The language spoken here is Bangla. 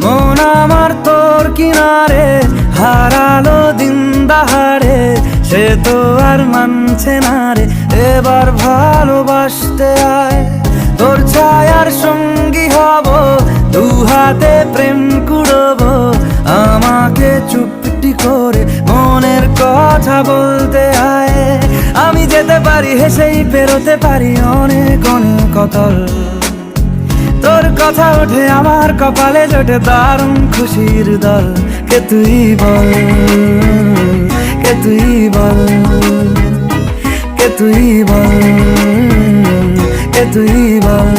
মন আমার তোর কিনারে হারালো দিন দাহারে, সে তো আর মানছে না রে, এবার ভালোবাসতে আয়। তোর ছায়ার সঙ্গী হব, দু হাতে প্রেম কুড়বো, আমাকে চুপটি করে মনের কথা বলতে আয়। আমি যেতে পারি হেসেই পেরোতে পারি অনেক অনেক অতল, তোর কথা ওঠে আমার কপালে জোটে দারুণ খুশির দল। কে তুই বল, কে তুই বল, কে তুই বল, কে তুই বল।